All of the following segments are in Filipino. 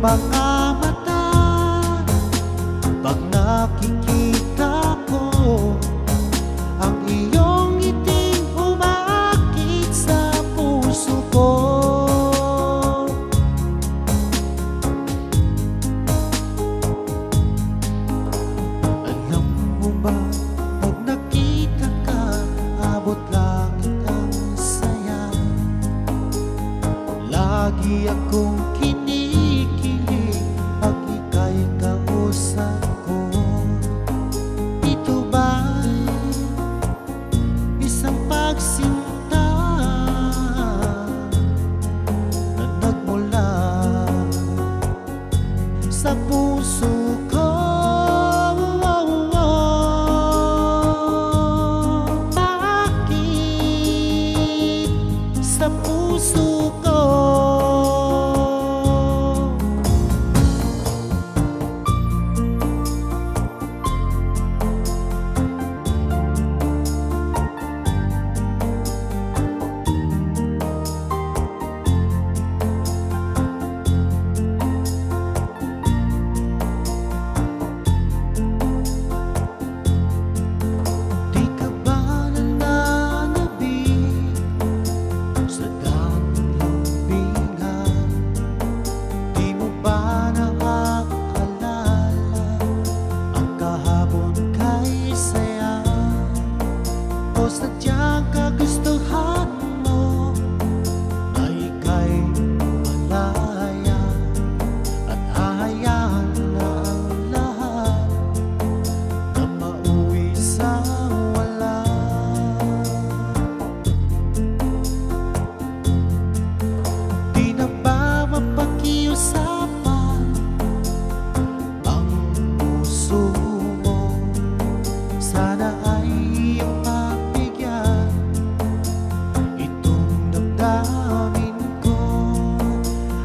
mga mata pag nakikita ko ang iyong ngiting umaakit sa puso ko. Alam mo ba, pag nakita ka, abot langit ang saya. Lagi akong kinikilig pag ika'y kausap ko. Ito ba'y isang pagsinta na nagmula sa puso ko? Bakit sa puso ko? O sadyang kagustuhan mo na ika'y malaya at hahayaan na ang lahat na mauwi sa wala. Di na ba mapakiusapan ang puso mo? Sana ay iyong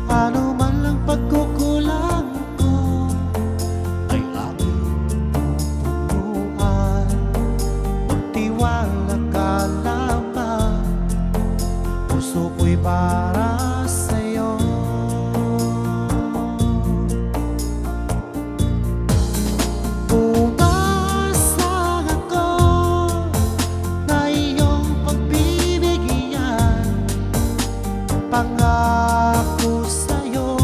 ano man lang pagkukulang ko ay aking pupunuan. Magtiwala ka lamang, puso ko'y para sa'yo. Umasa ako na iyong pagbibigyan, pangako sa'yo,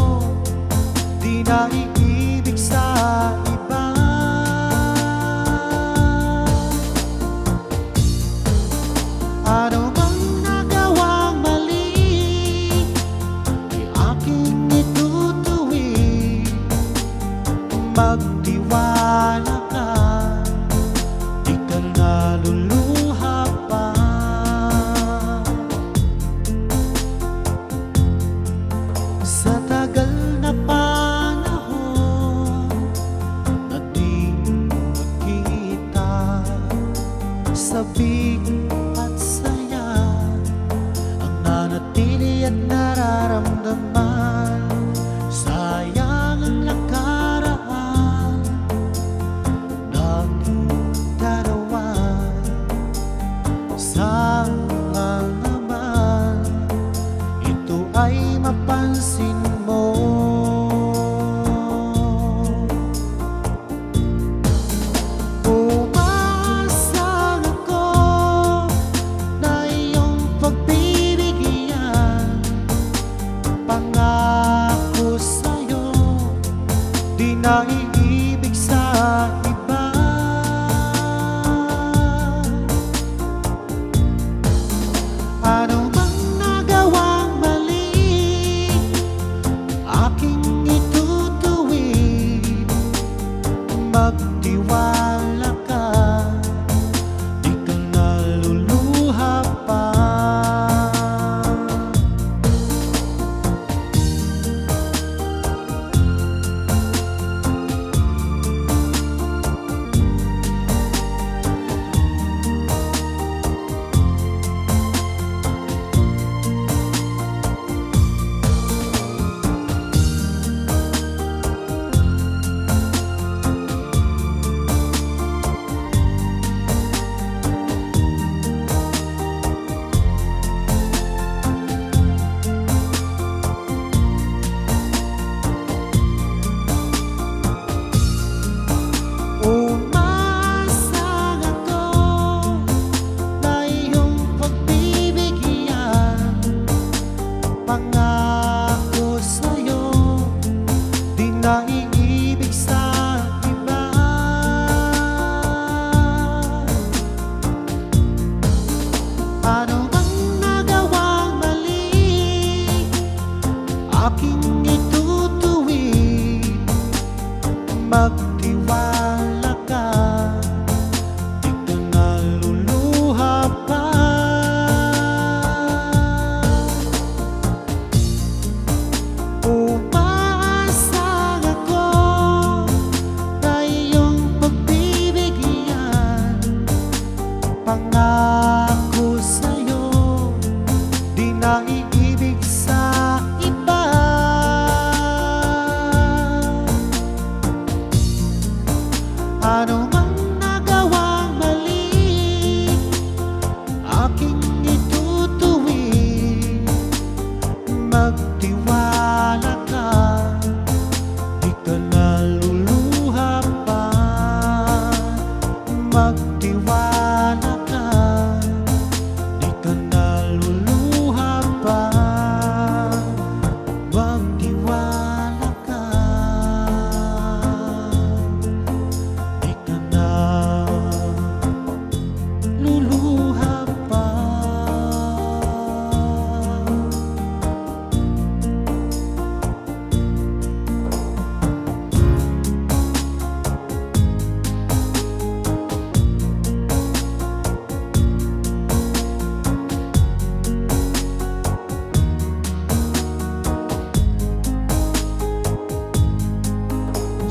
di na iibig sa iba. Ano mang nagawang mali ay aking itutuwid. Magtiwala ka, di ka naluluha pa. Sa tagal na panahon na di magkita, sabik at saya ang nanatili at nararamdaman. Sayang ang nakaraan nating dalawa. Sana naman ito ay mapansin mo. Umasa ako na iyong pagbibigyan, Pangako sa'yo, di na iibig sa iba. Ano bang nagawang mali, aking itutuwid. Magtiwala ka, di ka naluluha pa. Umaasang ako na iyong pagbibigyan. Pangako sa'yo, di na iibig sa iba. Ano mang nagawang mali, aking itutuwid. Magtiwala ka, di ka naluluha pa. Magtiwala ka, di ka naluluha pa. Magtiwala ka, di ka naluluha pa.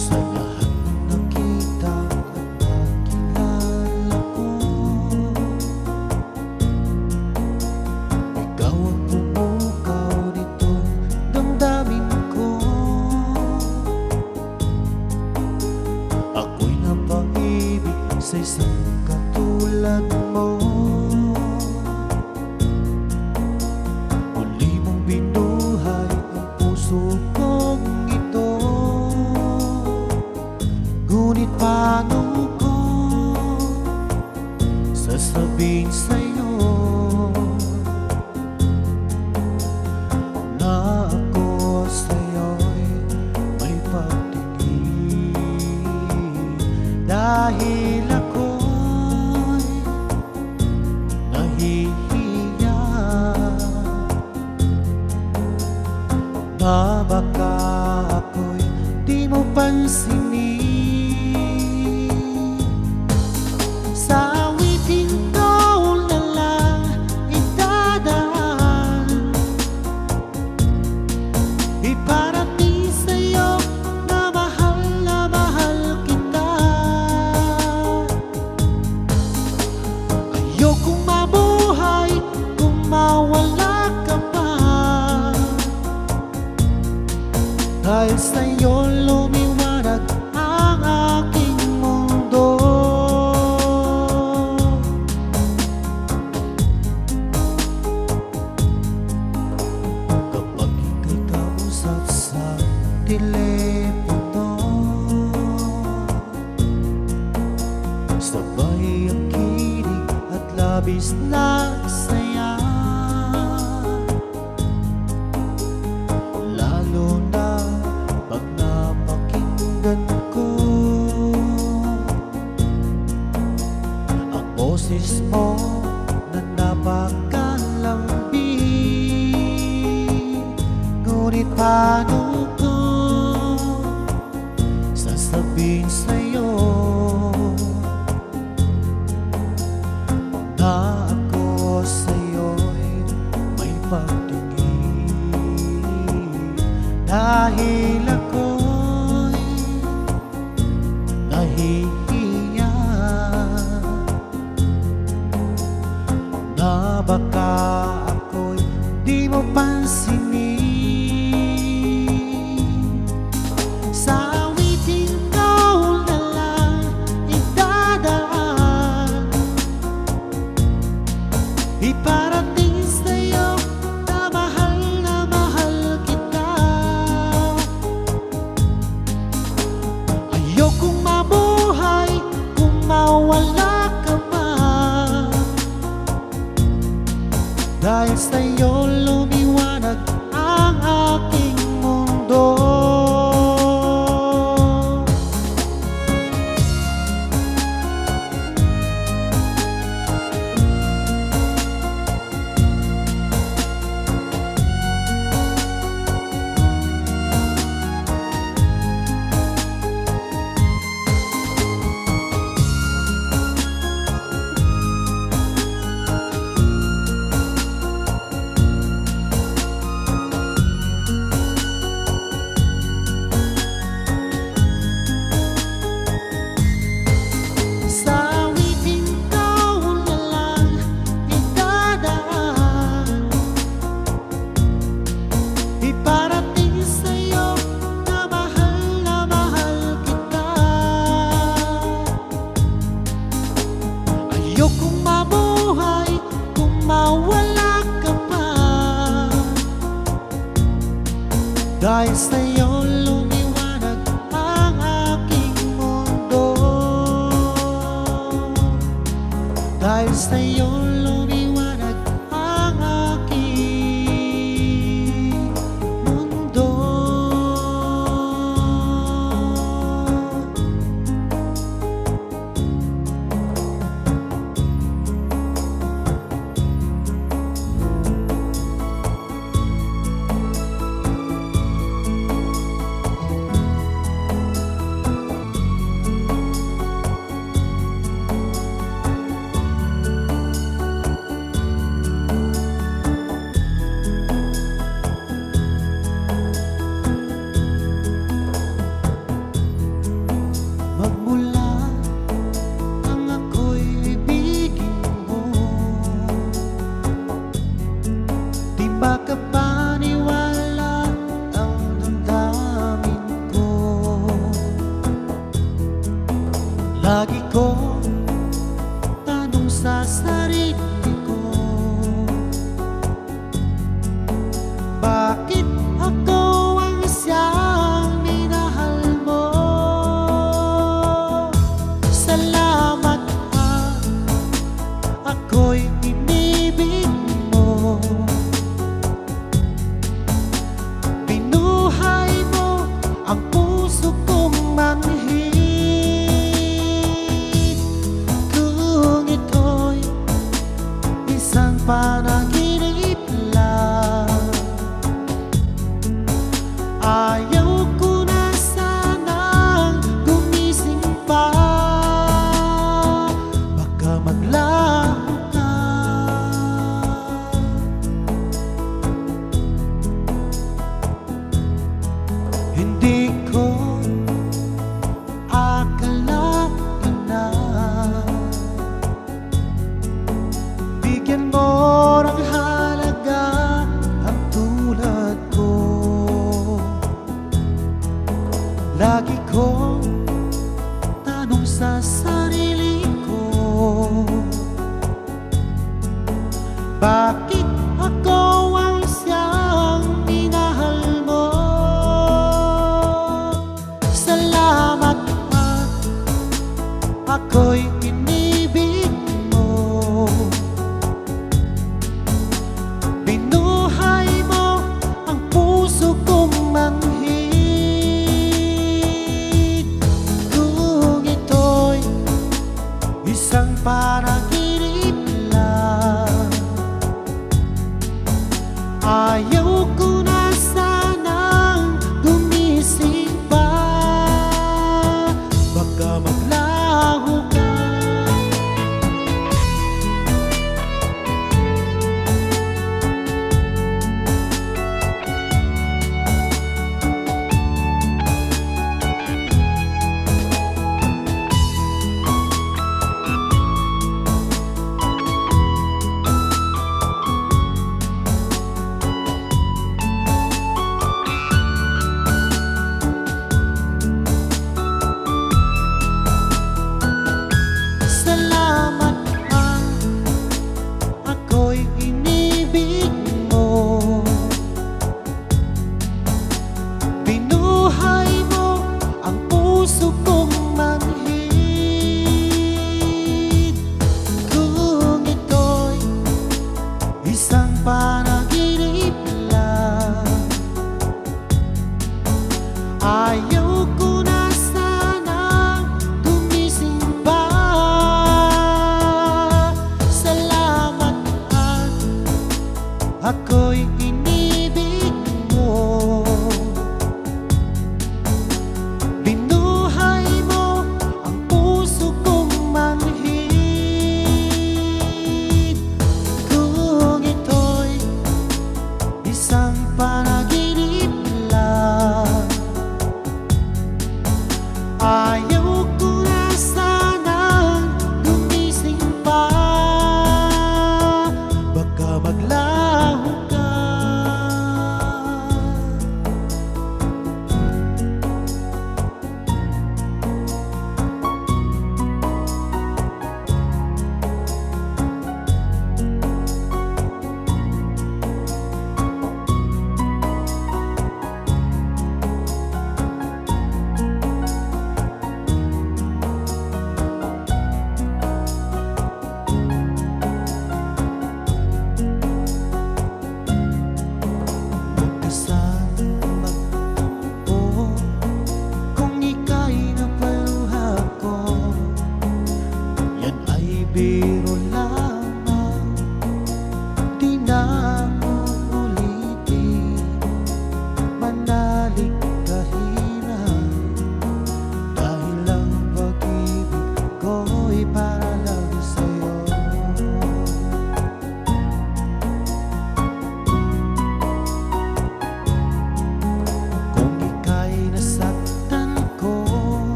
Sa lahat ng nakita at nakilala ko, ikaw ang pumukaw nitong damdamin ko. Ako'y napaibig sa isang katulad mo. Muli mong binuhay ang puso kong ito. Ngunit paano ko sasabihin sa'yo na ako sa'yo'y may pagtingin? Dahil ako'y nahihiya na baka ako'y di mo pansinin. Sa awitin ko na lang idadaan, iparating sa'yo na mahal kita. Ayokong mabuhay kung mawala ka pa, dahil sa'yo lumiwanag ang aking mundo. Kapag ika'y kausap sa telepono, sabay ang kilig at labis na saya. Lalo na pag napakinggan ko ang boses mo na napakalambing. Ngunit paano ko sasabihin sa'yo na ako sa'yo'y may pagtingin? Dahil ako'y nahihiya na baka ako'y di mo pansinin. Sa awitin ko na lang idadaan, iparating sa'yo na mahal kita. iparating sa'yo na mahal kita. Ayokong mabuhay kung mawala ka pa, dahil sa'yo lumiwanag ang aking mundo. Dahil sa'yo lumiwanag ang aking mundo. Magmula nang ako'y ibigin mo, di makapaniwala ang damdamin ko. Lagi ko tanong sa sarili ko, bakit ako ang siyang minahal mo? Salamat at ako'y inibig mo. Binuhay mo ang puso kong manhid. Kung ito'y isang panaginip lang, ayaw ko na sanang gumising pa. Baka maglaho ka. Hindi ko akalain na bigyan mo ng halaga ang tulad ko. Lagi kong tanong sa sarili ko, bakit ako ang siyang minahal mo? Salamat at ako'y inibig mo. Binuhay mo ang puso kong manhid. Kung ito'y isang panaginip lang, ayaw ko na sanang gumising pa. Baka maglaho ka.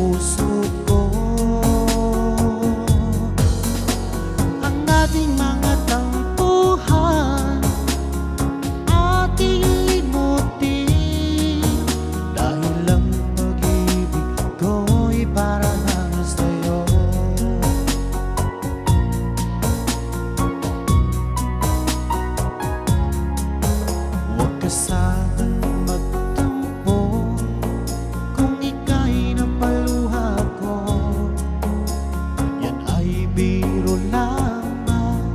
puso ko. Ang ating mga tampuhan ating limutin, dahil ang pag-ibig ko'y para lang sa'yo. Huwag ka sanang magtampo kung ika'y napaluha ko. Yan ay biro lamang,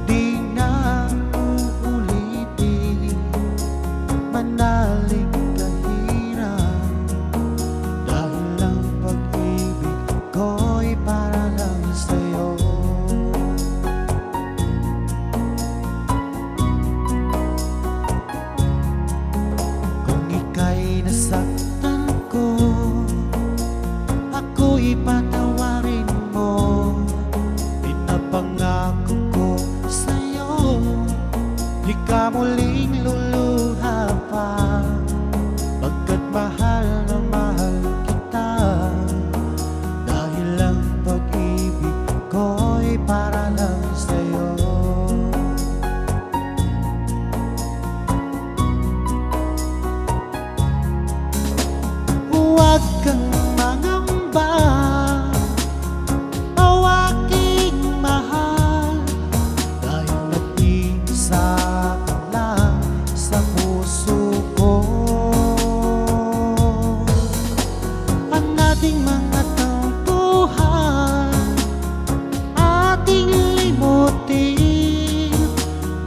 di na uulitin. Manaling kahirap, dahil ang pag-ibig ko'y para lang sa'yo. Kung ika'y nasaktan ko, ako'y patawarin mo. Pinapangako ko sa'yo, di ka muling luluha pa, pagkat mahal na mahal kita. Dahil ang pag-ibig ko'y para lang sa'yo. Huwag kang mangamba, o aking mahal, dahil nag-iisa ka lang sa puso ko. Ang ating mga tampuhan ating limutin,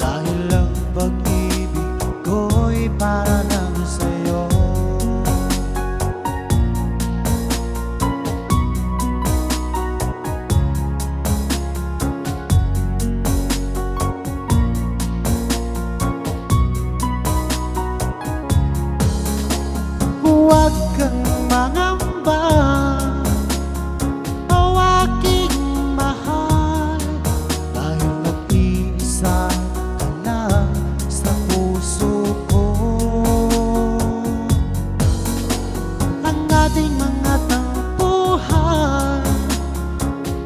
dahil ang pag-ibig ko'y para lang sa'yo. Huwag kang mangamba, o aking mahal, dahil nag-iisa ka lang sa puso ko. Ang ating mga tampuhan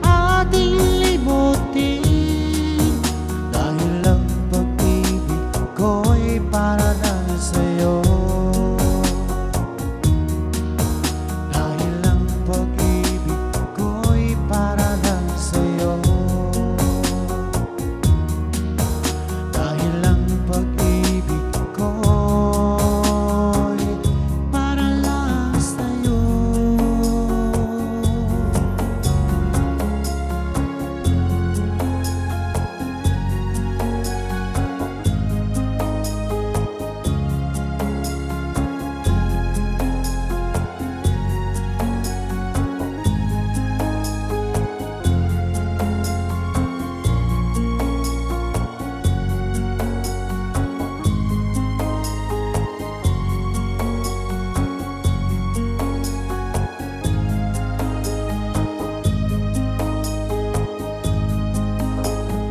ating limutin, dahil ang pag-ibig ko'y para lang sa'yo. Dahil ang pag-ibig ko'y para lang sa'yo. Dahil ang pag-ibig ko'y para lang sa'yo.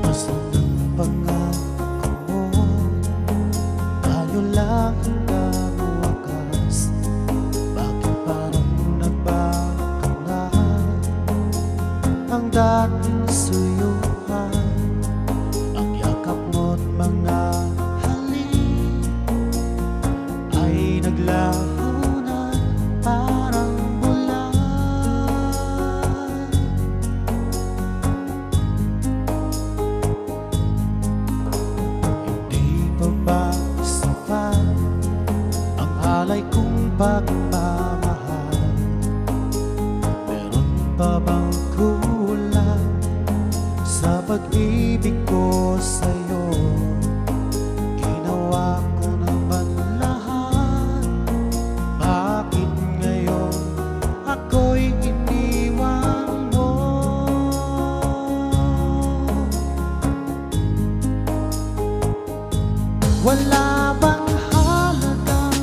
Basta ng pangako mo, tayo lang hanggang wakas. Bakit parang nagbago na ang dating suyuhan? Ang yakap mo't mga halik ay naglaho na parang bulan. Hindi pa ba sapat ang alay kong pagmamahal? Meron pa bang kulang sa pag-ibig ko sa'yo? Ginawa ko naman lahat, bakit ngayon ako'y iniwan mo? Wala bang halaga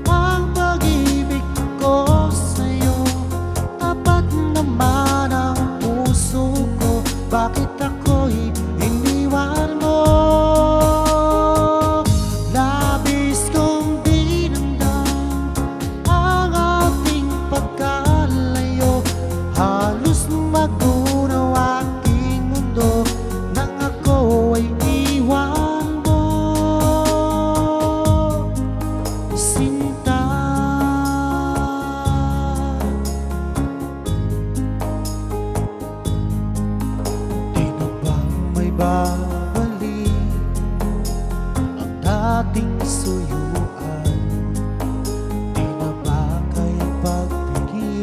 ang pag-ibig ko sa'yo? Tapat naman ang puso ko, bakit ako'y iniwan mo?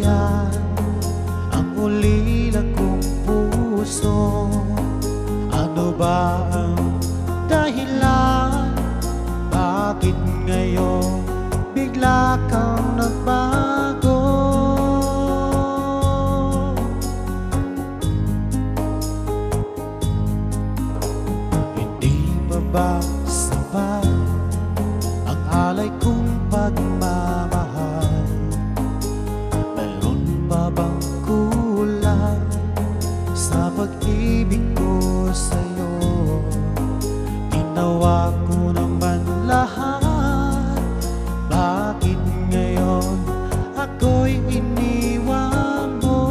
yan ang ulila kong puso. Ano ba ang dahilan? Bakit ngayon bigla kang nagbago? Hindi pa ba sapat ang alay kong pagmamahal? Meron pa bang kulang sa pag-ibig ko sa'yo? Ginawa ko naman lahat, bakit ngayon ako'y iniwan mo?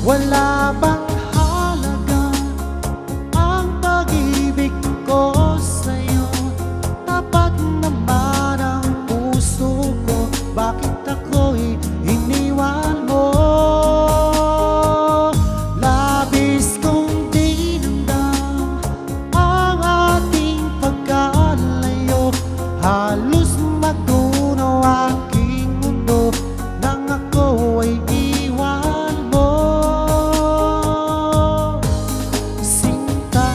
Wala bang halaga ang pag-ibig ko sa'yo? Tapat naman ang puso ko, bakit ako'y iniwan mo? Labis kong dinamdam ang ating pagkalayo, halos magunaw aking mundo nang ako ay iwan mo. Sinta,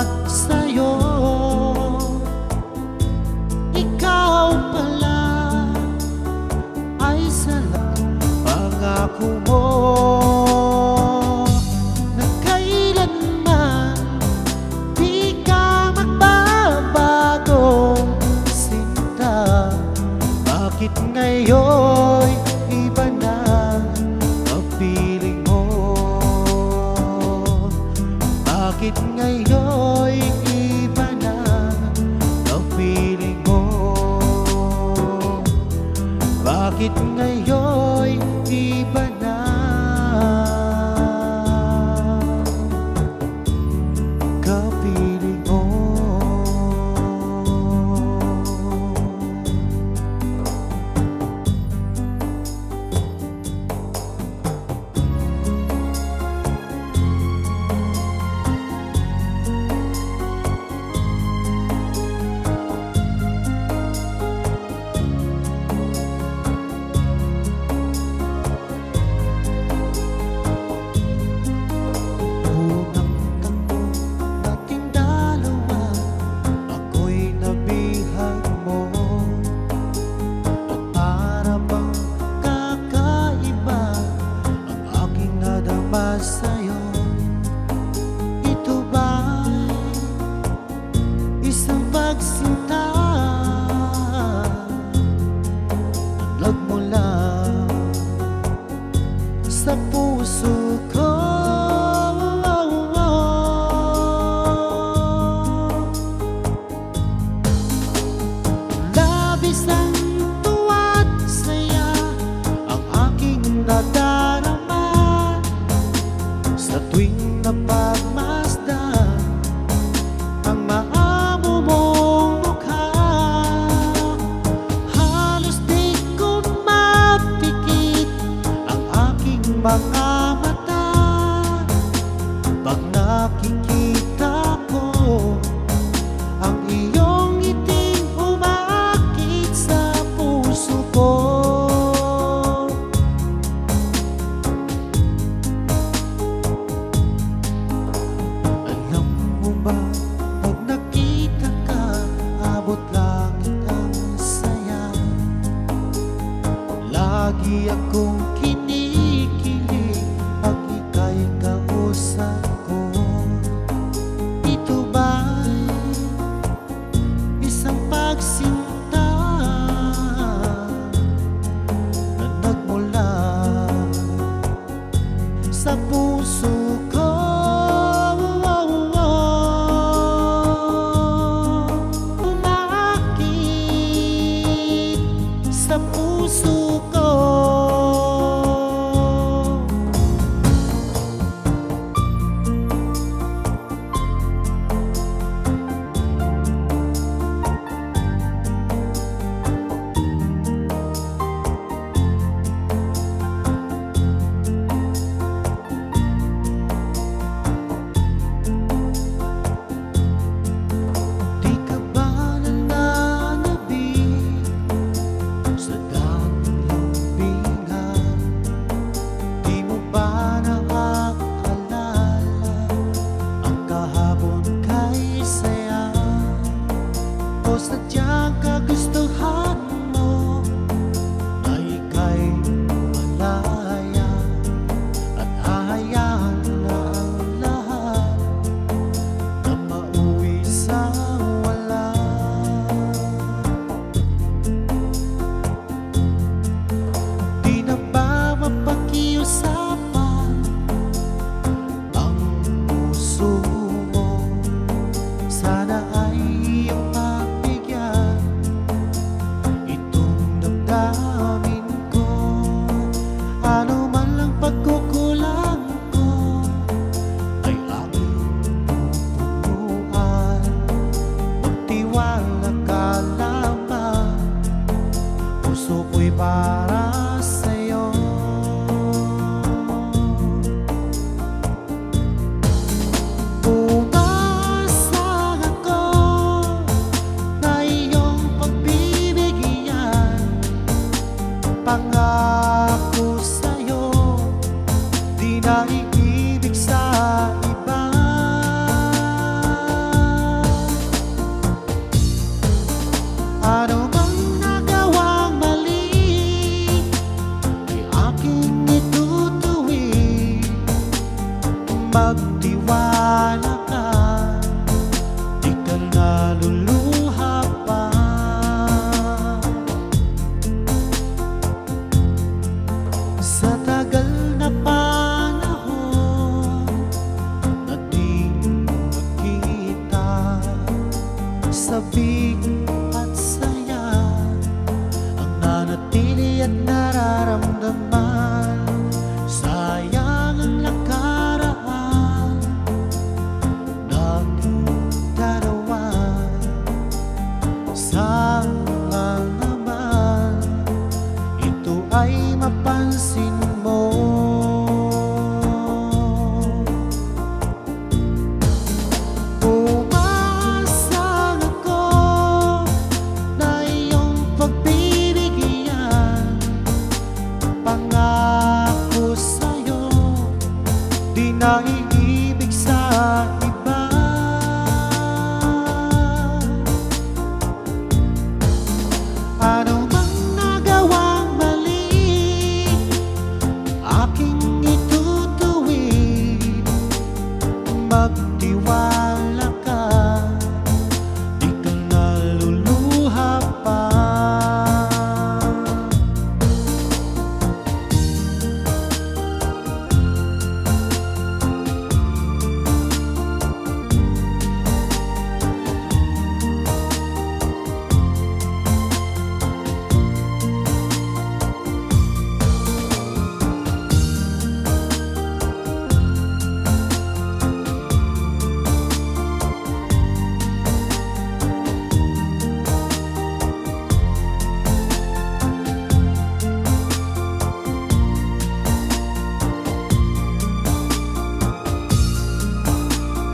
pag sa'yo. Ikaw pala ay salang pangako mo na kailanman di ka magbabagong sinta. Bakit ngayon iba na ang piling mo? Bakit ngayon iba na ang piling mo? Bakit ngayon iba na kapiling mo? naluluha pa. Sa tagal na panahon na di nakita, sabik at saya ang nanatili at nararamdaman. Sayang ang nakaraan nating dalawa. Sana naman ito ay mapansin mo. Umaasang ako na iyong pagbibigyan. Pangako sa'yo, di na iibig sa iba. Ano mang nagawang mali, aking itutuwid. Magtiwala ka, di ka naluluha pa.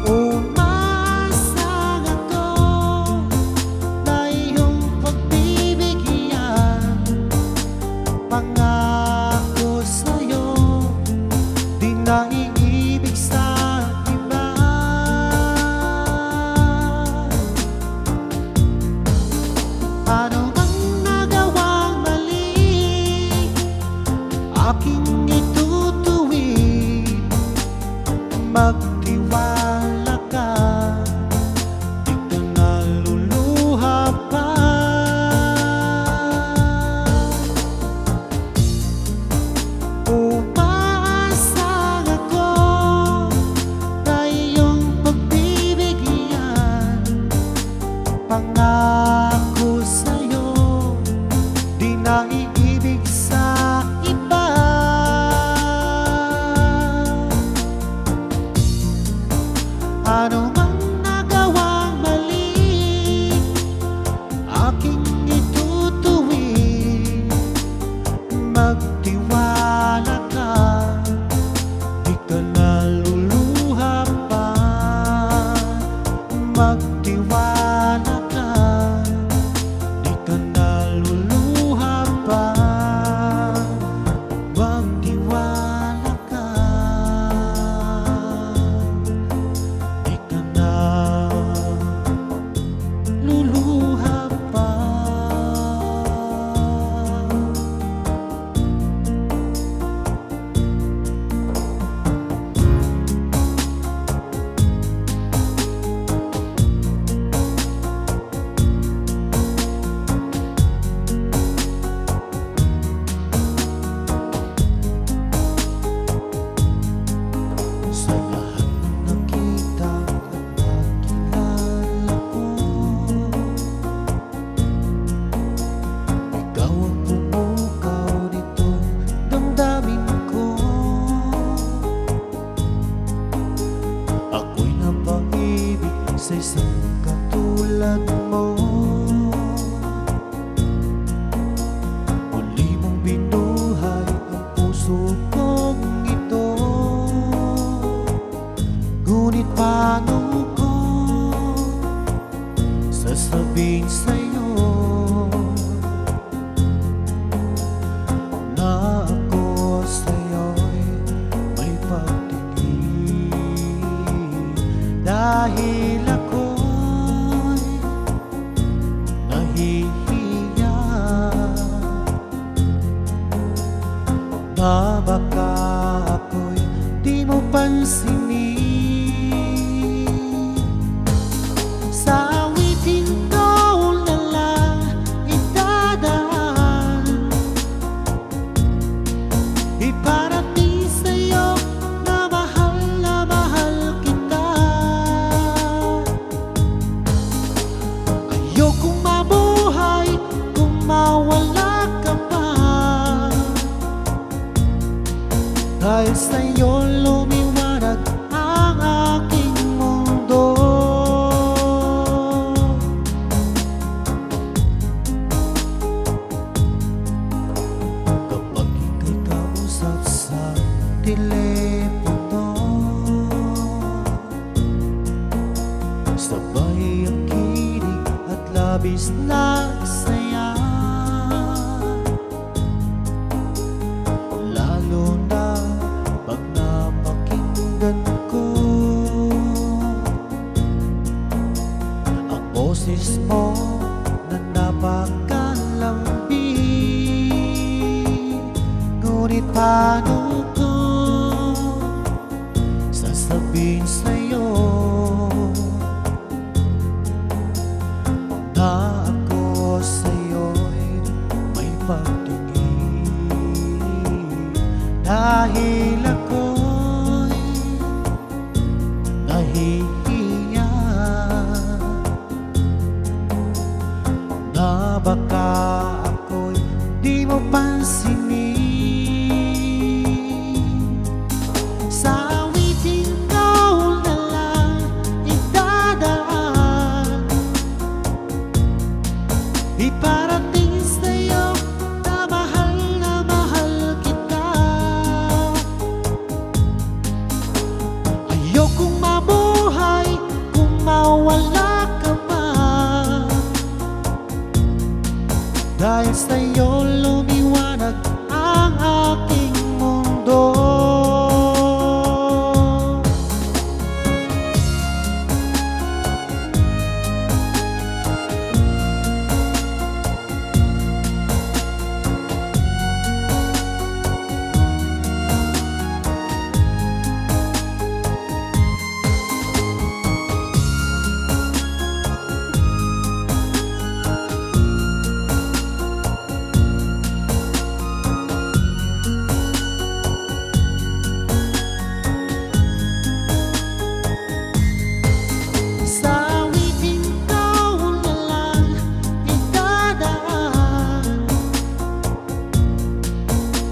Umaasang ako na iyong pagbibigyan. Pangako sa'yo, di na iibig sa iba. Ano mang nagawang mali, aking itutuwid. Magtiwala ka, di ka naluluha pa. Umaasang ako na iyong pagbibigyan. Pangako sa'yo, di na iibig sa iba. Ano mang nagawang mali, aking itutuwid. Magtiwala ka, di ka naluluha pa. Magtiwala ka, di ka naluluha pa. Magtiwala ka, di ka naluluha pa. Sa lahat ng nakita at nakilala ko, ikaw ang pumukaw nitong damdamin ko. Ako'y napaibig sa isang katulad mo. Muli mong binuhay ang puso kong ito. Ngunit paano ko sasabihin sa'yo na ako sa'yo'y may pagtingin? Dahil ako'y nahihiya na baka ako'y di mo pansinin. Sa awitin May akilig at labis na saya, lalo na pag napakinggan ko ang boses mo na napakalambing. Ngunit paano ko sasabihin sa'yo na ako sa'yo'y may pagtingin, dahil ako'y nahihiya na baka ako'y di mo pansinin. Sa awiting ikaw na lang idadaan, iparating sa'yo na mahal kita. Ayokong mabuhay kung mawala ka man, dahil sa'yo lumiwanag ang aking mundo.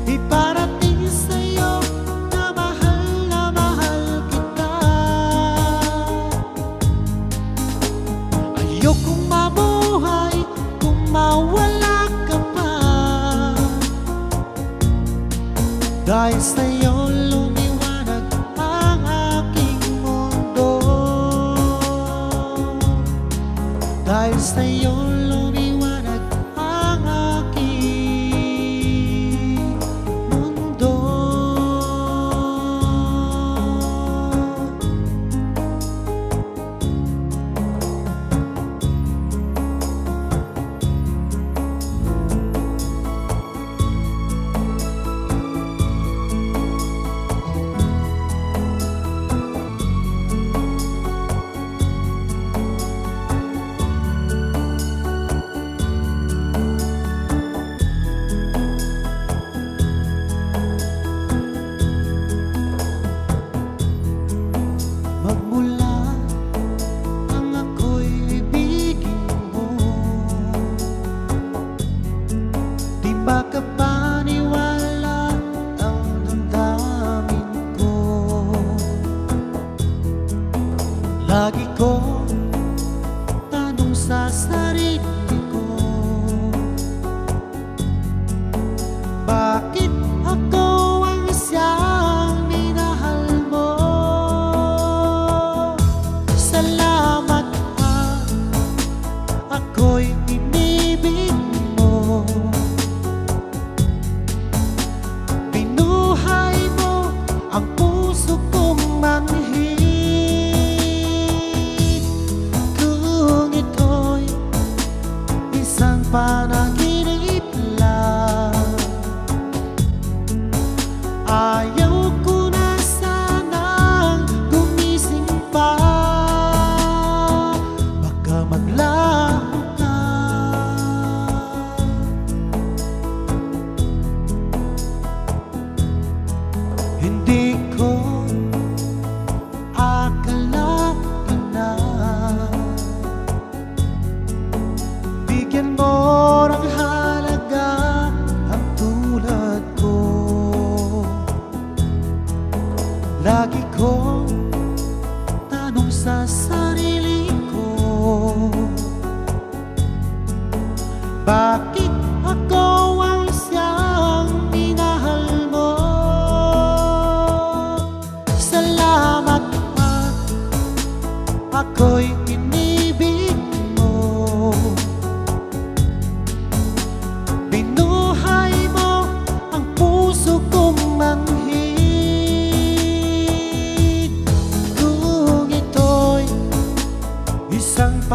Iparating sa'yo na mahal kita. Ayokong mabuhay kung mawala ka pa, dahil sa'yo lumiwanag ang aking mundo. Dahil sa'yo lumiwanag ang aking mundo.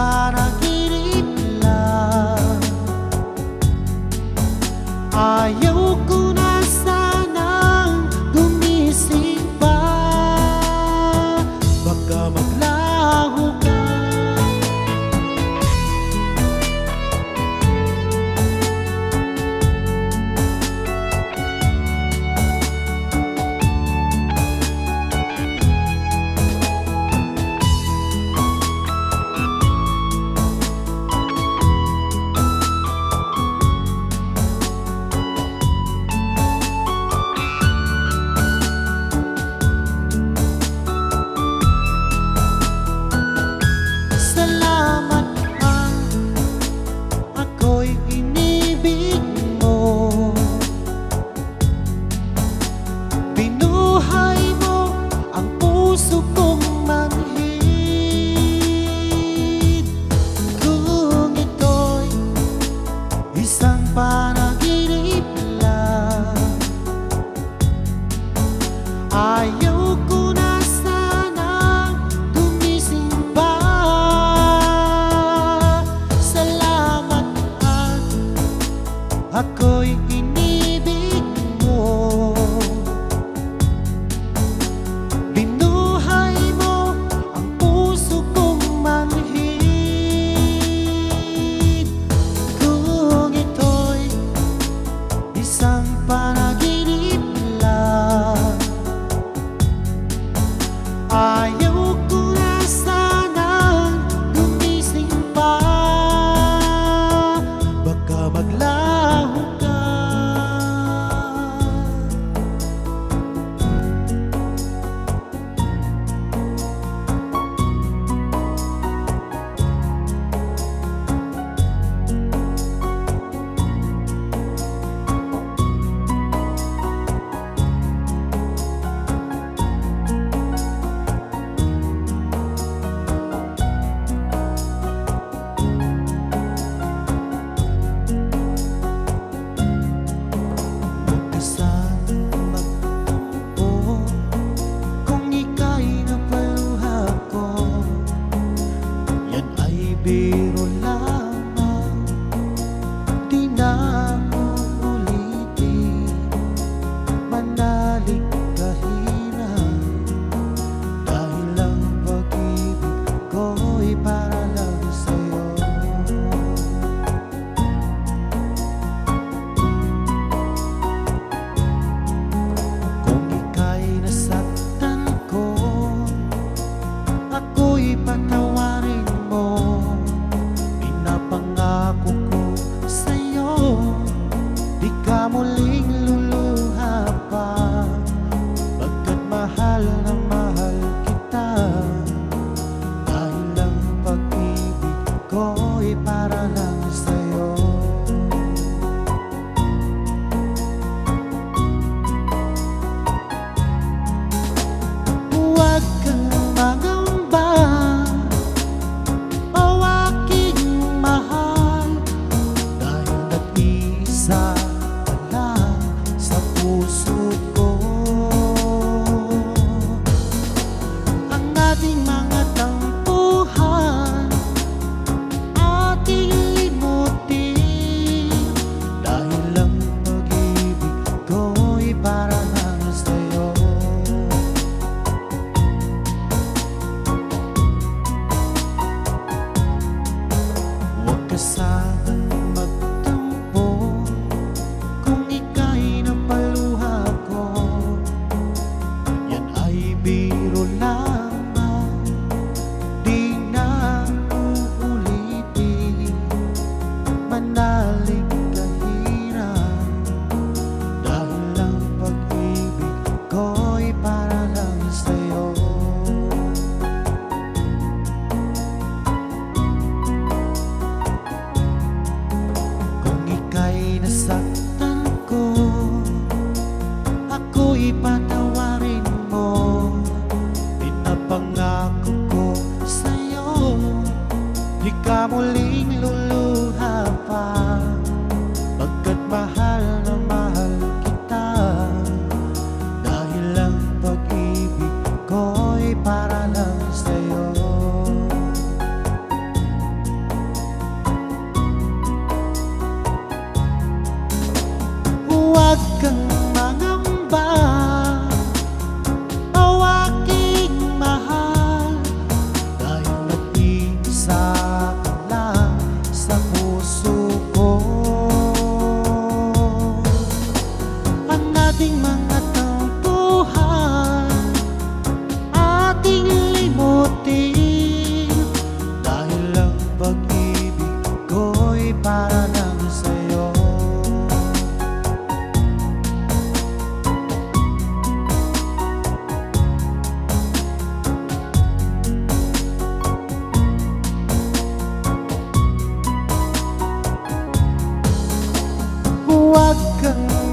panaginip lang. Ayaw ko na sanang gumising pa, baka maglaho ka. Isang panaginip lang. Ayaw ko na sanang gumising pa. Salamat at ako'y inibig mo. Binuhay mo ang puso kong manhid. Isang panaginip lang. Ayaw ko na sanang gumising pa, baka maglaho ka. Biro lamang, di na uulitin. Manalig kahirap, dahil ang pag-ibig ko'y para lang sa'yo. Kung ika'y nasaktan ko, ako'y patawarin mo. Pangako ko sa'yo, di ka muling luluha pa, pagkat mahal na mahal kita. Dahil ang pag-ibig ko'y para lang sa'yo. Huwag kang mangamba, sanang magtampo. Kung ika'y napaluha ko, yan ay biro lamang, di na uulitin. Manalig kahirap, dahil ang pag-ibig. muling luluha pa, pagkat mahal na mahal kita. Dahil ang pag-ibig ko'y para lang sa'yo.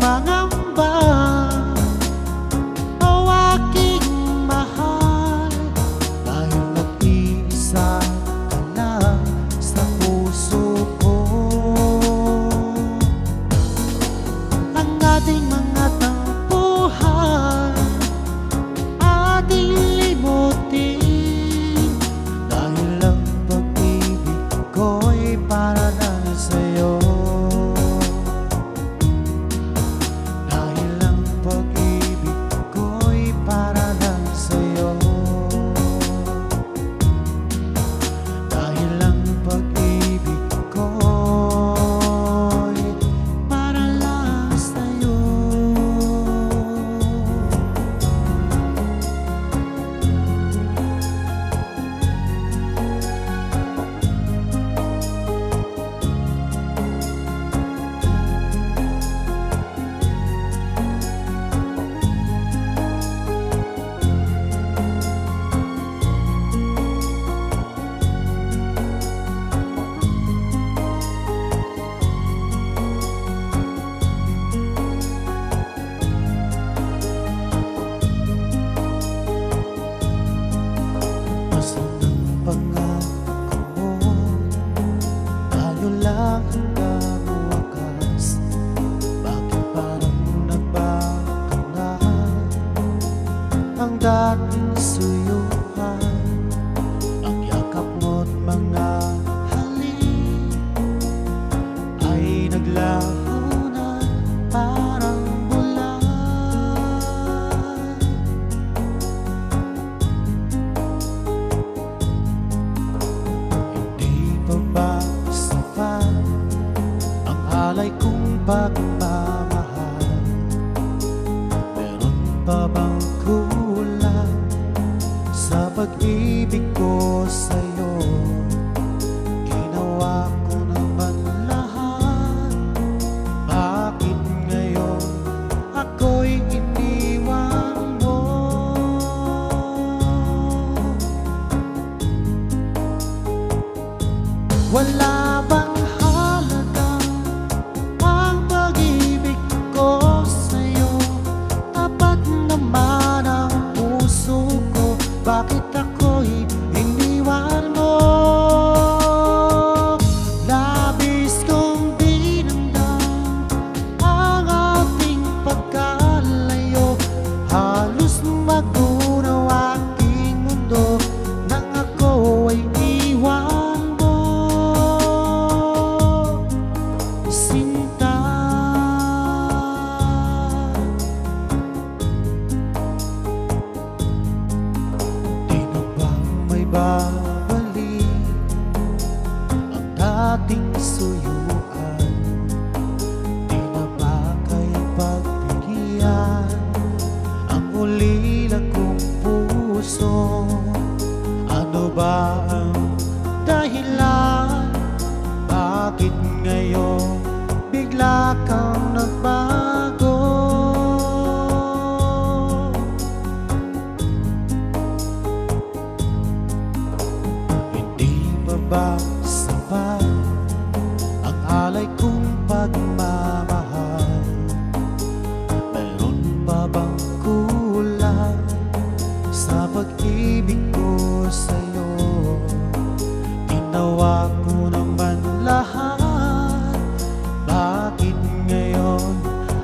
mangamba, o aking mahal, dahil nag-iisa ka lang sa puso ko. Ang ating mga tampuhan ating limutin, dahil ang pag-ibig ko'y para lang sa'yo. Dahil ang pag-ibig ko'y para lang sa'yo. Dahil ang pag-ibig ko'y para lang sa'yo. Tayo lang hanggang wakas. Bakit parang nagbago na ang dating suyuhan? Ang yakap mo't mga halik ay naglaho na parang bulan. Hindi pa ba sapat ang alay kong pagmamahal? Meron pa bang kulang sa pag-ibig ko sa'yo? Ginawa ko naman lahat, bakit ngayon ako'y iniwan mo? Wala bang halaga ang pag-ibig ko sa'yo? Tapat naman ang puso ko, bakit ako'y iniwan mo? Labis kong dinamdam ang ating pagkalayo, halos magunaw aking mundo nang ako ay iwan mo. Sinta, di na ba may babalik ang dating suyuan? Di na ba kayang pagbigyan ang ulila kong puso? Ano ba ang dahilan? Bakit ngayon bigla kang nagbago? Hindi pa ba sapat ang alay kong pagmamahal? Meron pa bang kulang sa pag-ibig ko sa'yo? Ginawa ko naman lahat, bakit ngayon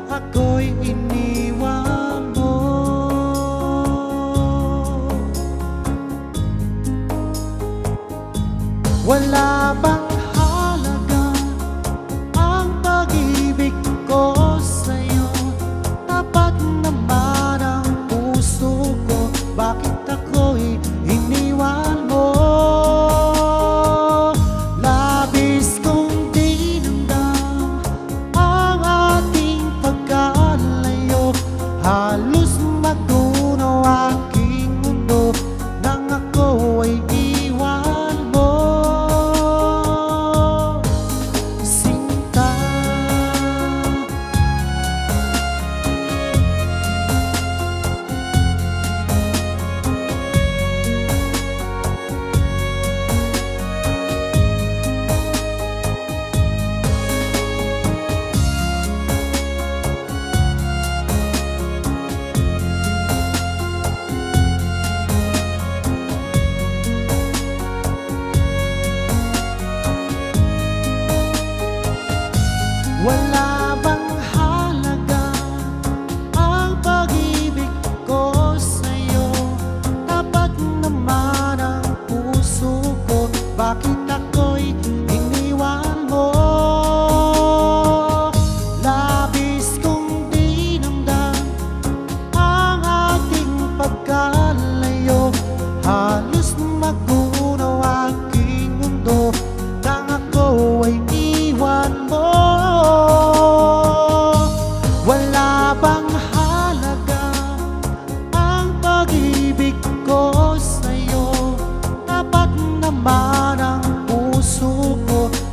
ako'y iniwan mo? Wala bang halaga ang pag-ibig ko sa'yo? Tapat naman ang puso ko, bakit ako'y iniwan mo? Labis kong dinamdam ang ating pagkalayo, halos magunaw aking mundo nang ako ay iwan mo.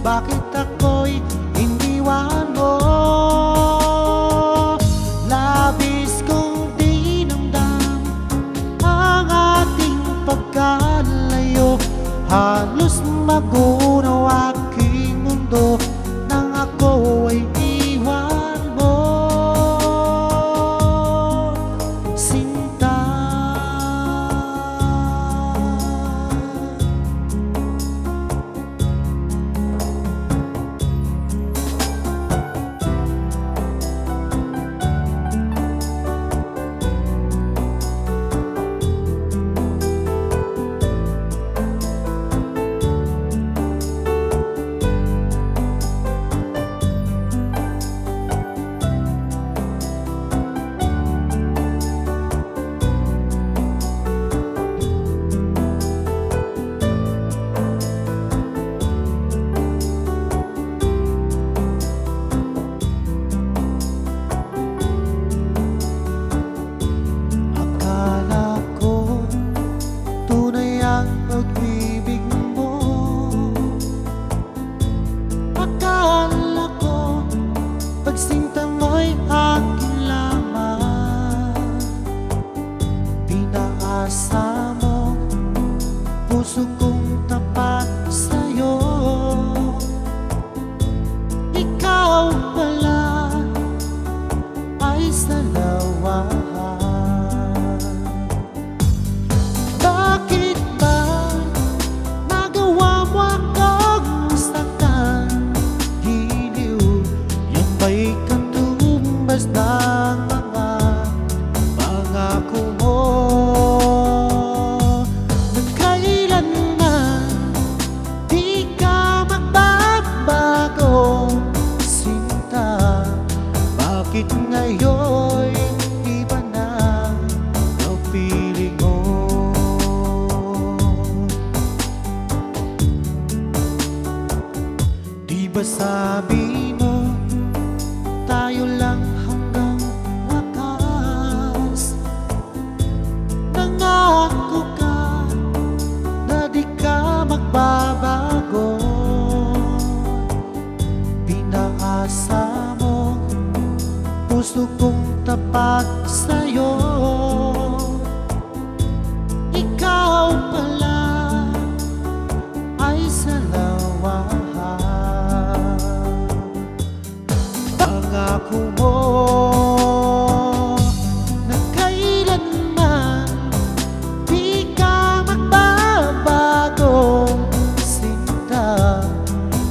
bakit ako'y iniwan mo? Labis kong dinamdam ang ating pagkalayo, halos magunaw aking mundo nang ako ay iwan mo, sinta. Pag-ibig mo, akala ko pagsinta mo'y akin lamang. Pinaasa mo puso kong tapat sa'yo, ikaw pala ay salawahan. May katumbas ng mga pangako mo na kailanman di ka magbabago, sinta. Bakit ngayon iba na ang piling mo? Di ba sabi mo tayo lang hanggang wakas? Nangako ka na di ka magbabago, pinaasa mo puso kong tapat sa'yo, ikaw pala ay salawahan. Pangako mo na kailanman di ka magbabago, sinta.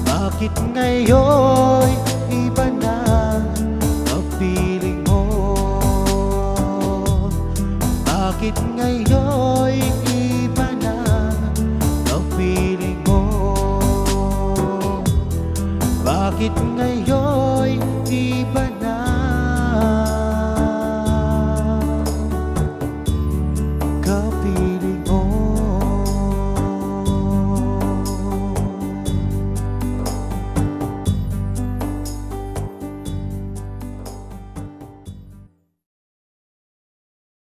Bakit ngayon iba na ang piling mo? Bakit ngayon iba na ang piling mo? Bakit ngayon iba na